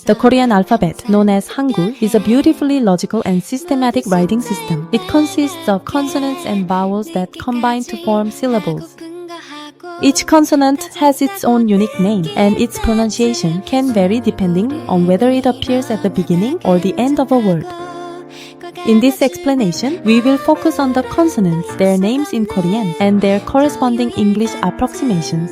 The Korean alphabet, known as Hangul, is a beautifully logical and systematic writing system. It consists of consonants and vowels that combine to form syllables. Each consonant has its own unique name, and its pronunciation can vary depending on whether it appears at the beginning or the end of a word. In this explanation, we will focus on the consonants, their names in Korean, and their corresponding English approximations.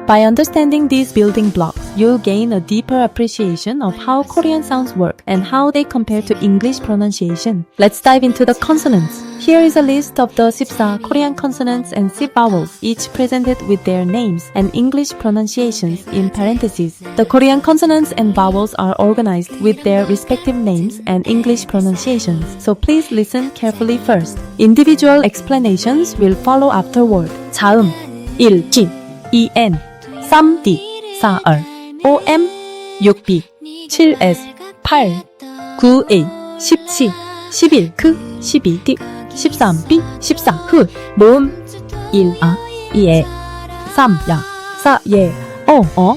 By understanding these building blocks, you'll gain a deeper appreciation of how Korean sounds work and how they compare to English pronunciation. Let's dive into the consonants. Here is a list of the 14 Korean consonants and 10 vowels, each presented with their names and English pronunciations in parentheses. The Korean consonants and vowels are organized with their respective names and English pronunciations, so please listen carefully first. Individual explanations will follow afterward. 자음 1. 진 2N 3D 4R 5M 6B 7S 8 9A 17 11 크 12D 13B 14 후 모음 1아 2에 3야 4예 5어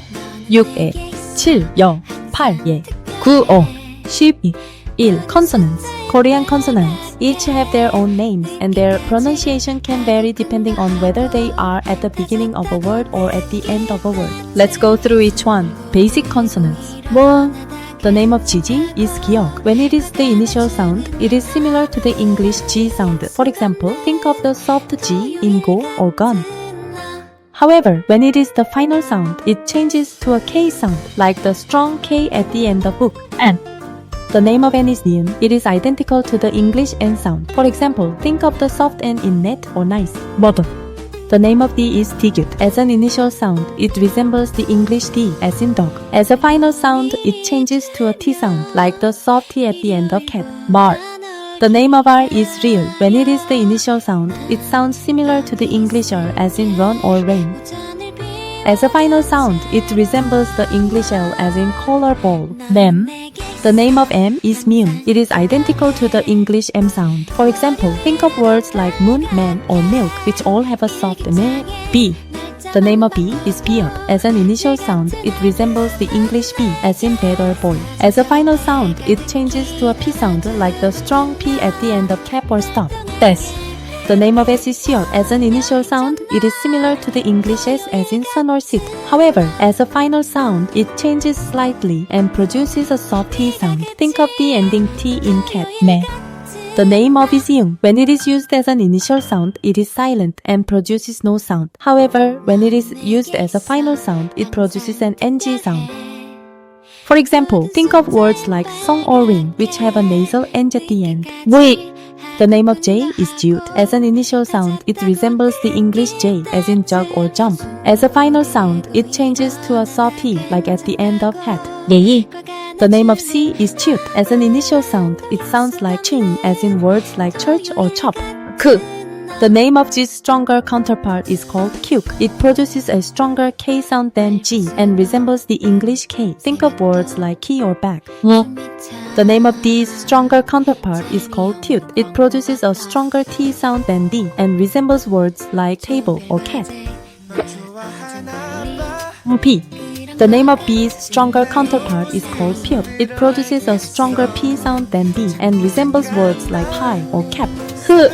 6에 7여 8예 9어 12 1. Consonants. Korean consonants each have their own names, and their pronunciation can vary depending on whether they are at the beginning of a word or at the end of a word. Let's go through each one. Basic consonants. 1. The name of GG is 기역. When it is the initial sound, it is similar to the English G sound. For example, think of the soft G in go or gun. However, when it is the final sound, it changes to a K sound, like the strong K at the end of book. N. The name of N is ni은. It is identical to the English N sound. For example, think of the soft N in net or nice. 머드. The name of D is 디귿. As an initial sound, it resembles the English D, as in dog. As a final sound, it changes to a T sound, like the soft T at the end of cat. 말. The name of R is 리을. When it is the initial sound, it sounds similar to the English R, as in run or rain. As a final sound, it resembles the English L, as in collar ball. 맴. The name of M is 미음. It is identical to the English M sound. For example, think of words like moon, man, or milk, which all have a soft M. B. The name of B is 비읍. As an initial sound, it resembles the English B, as in bed or boy. As a final sound, it changes to a P sound, like the strong P at the end of cap or stop. S. The name of S is 시옷. As an initial sound, it is similar to the English S, as in sun or sit. However, as a final sound, it changes slightly and produces a soft T sound. Think of the ending T in cat. 매. The name of is 이응. When it is used as an initial sound, it is silent and produces no sound. However, when it is used as a final sound, it produces an NG sound. For example, think of words like song or ring, which have a nasal N at the end. 왜. The name of J is 지읒. As an initial sound, it resembles the English J, as in jug or jump. As a final sound, it changes to a soft T, like at the end of hat. 예의. The name of C is 치읓. As an initial sound, it sounds like 칭, as in words like church or chop. 크. The name of G's stronger counterpart is called 큐. It produces a stronger K sound than G and resembles the English K. Think of words like key or bag. The name of D's stronger counterpart is called 틔. It produces a stronger T sound than D and resembles words like table or cat. P. The name of B's stronger counterpart is called 퓨. It produces a stronger P sound than B and resembles words like pie or cap. 흐.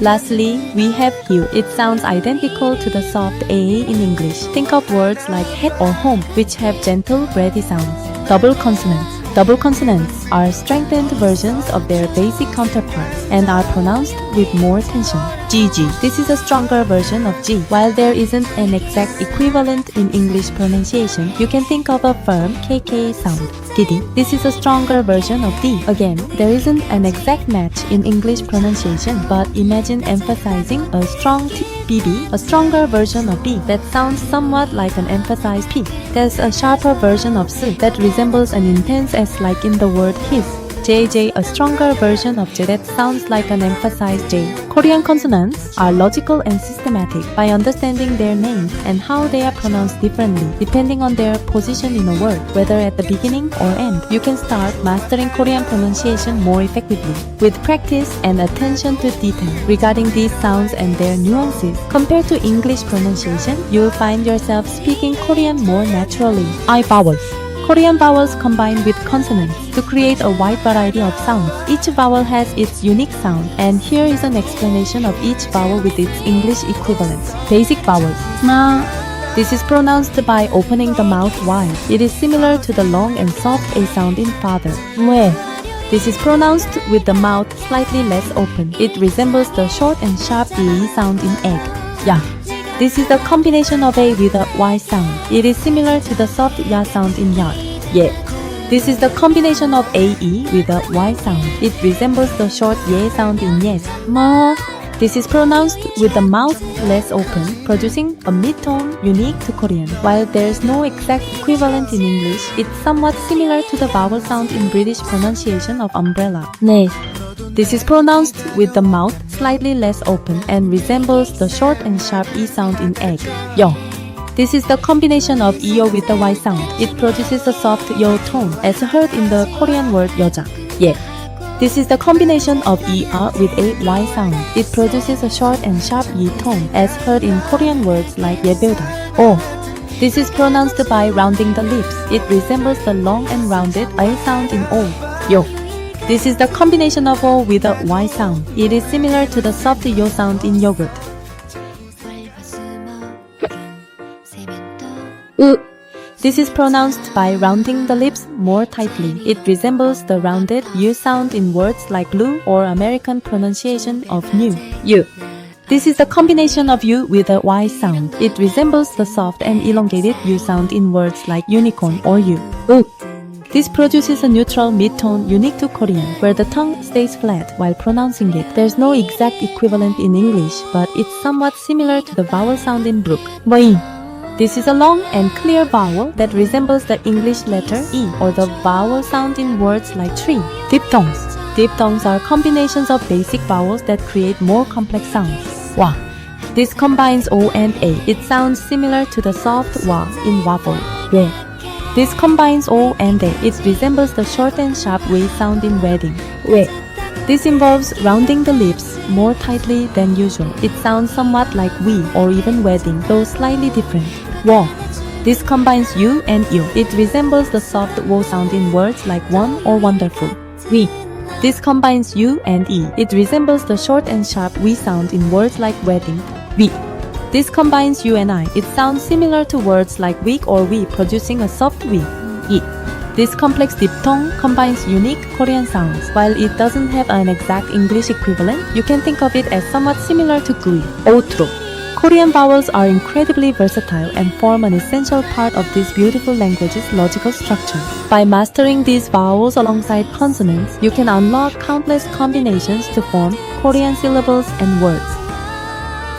Lastly, we have hiu. It sounds identical to the soft A in English. Think of words like head or home, which have gentle, breathy sounds. Double consonants. Double consonants are strengthened versions of their basic counterparts and are pronounced with more tension. GG. This is a stronger version of G. While there isn't an exact equivalent in English pronunciation, you can think of a firm KK sound. DD. This is a stronger version of D. Again, there isn't an exact match in English pronunciation, but imagine emphasizing a strong T. BB, a stronger version of B that sounds somewhat like an emphasized P. There's a sharper version of S that resembles an intense S, like in the word his. JJ, a stronger version of J that sounds like an emphasized J. Korean consonants are logical and systematic. By understanding their names and how they are pronounced differently depending on their position in a word, whether at the beginning or end, you can start mastering Korean pronunciation more effectively. With practice and attention to detail regarding these sounds and their nuances, compared to English pronunciation, you'll find yourself speaking Korean more naturally. I vowels. Korean vowels combine with consonants to create a wide variety of sounds. Each vowel has its unique sound, and here is an explanation of each vowel with its English equivalent. Basic vowels. Ma. This is pronounced by opening the mouth wide. It is similar to the long and soft A sound in father. 왜? This is pronounced with the mouth slightly less open. It resembles the short and sharp E sound in egg. Ya. This is the combination of A with a Y sound. It is similar to the soft Ya sound in yard. Yeah. This is the combination of AE with a Y sound. It resembles the short Ye sound in yes. Ma. This is pronounced with the mouth less open, producing a mid-tone unique to Korean. While there's no exact equivalent in English, it's somewhat similar to the vowel sound in British pronunciation of umbrella. 네. This is pronounced with the mouth slightly less open and resembles the short and sharp E sound in egg. Yo. This is the combination of EO with the Y sound. It produces a soft yo tone, as heard in the Korean word 여자. Yeah. This is the combination of ER with a Y sound. It produces a short and sharp E tone, as heard in Korean words like 예배우다. Oh. This is pronounced by rounding the lips. It resembles the long and rounded A sound in O. Yo. This is the combination of O with a Y sound. It is similar to the soft yo sound in yogurt. This is pronounced by rounding the lips more tightly. It resembles the rounded U sound in words like blue or American pronunciation of new. U. This is the combination of U with a Y sound. It resembles the soft and elongated U sound in words like unicorn or U. This produces a neutral mid-tone unique to Korean, where the tongue stays flat while pronouncing it. There's no exact equivalent in English, but it's somewhat similar to the vowel sound in brook. 뭐이. This is a long and clear vowel that resembles the English letter E or the vowel sound in words like tree. Diphthongs. Diphthongs are combinations of basic vowels that create more complex sounds. Wa. This combines O and A. It sounds similar to the soft wa in waffle. 왜. This combines O and A. It resembles the short and sharp way sound in wedding. 왜. This involves rounding the lips more tightly than usual. It sounds somewhat like we or even wedding, though slightly different. Wo. This combines U and U. It resembles the soft wo sound in words like one or wonderful. We. This combines U and E. It resembles the short and sharp we sound in words like wedding. We. This combines U and I. It sounds similar to words like week or we, producing a soft we. E. This complex diphthong combines unique Korean sounds. While it doesn't have an exact English equivalent, you can think of it as somewhat similar to gui. outro. Korean vowels are incredibly versatile and form an essential part of this beautiful language's logical structure. By mastering these vowels alongside consonants, you can unlock countless combinations to form Korean syllables and words.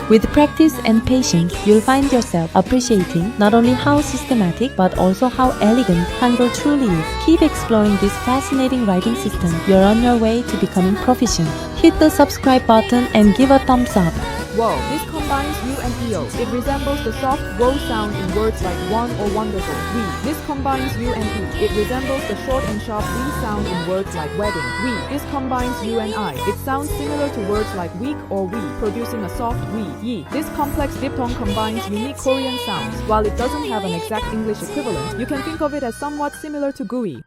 With practice and patience, you'll find yourself appreciating not only how systematic but also how elegant Hangul truly is. Keep exploring this fascinating writing system. You're on your way to becoming proficient. Hit the subscribe button and give a thumbs up. Wow, this combines U and EO. It resembles the soft wo sound in words like one or wonderful. We. This combines U and E. It resembles the short and sharp we sound in words like wedding. We. This combines U and I. It sounds similar to words like week or we, producing a soft we. Yi. This complex diphthong combines unique Korean sounds. While it doesn't have an exact English equivalent, you can think of it as somewhat similar to gui.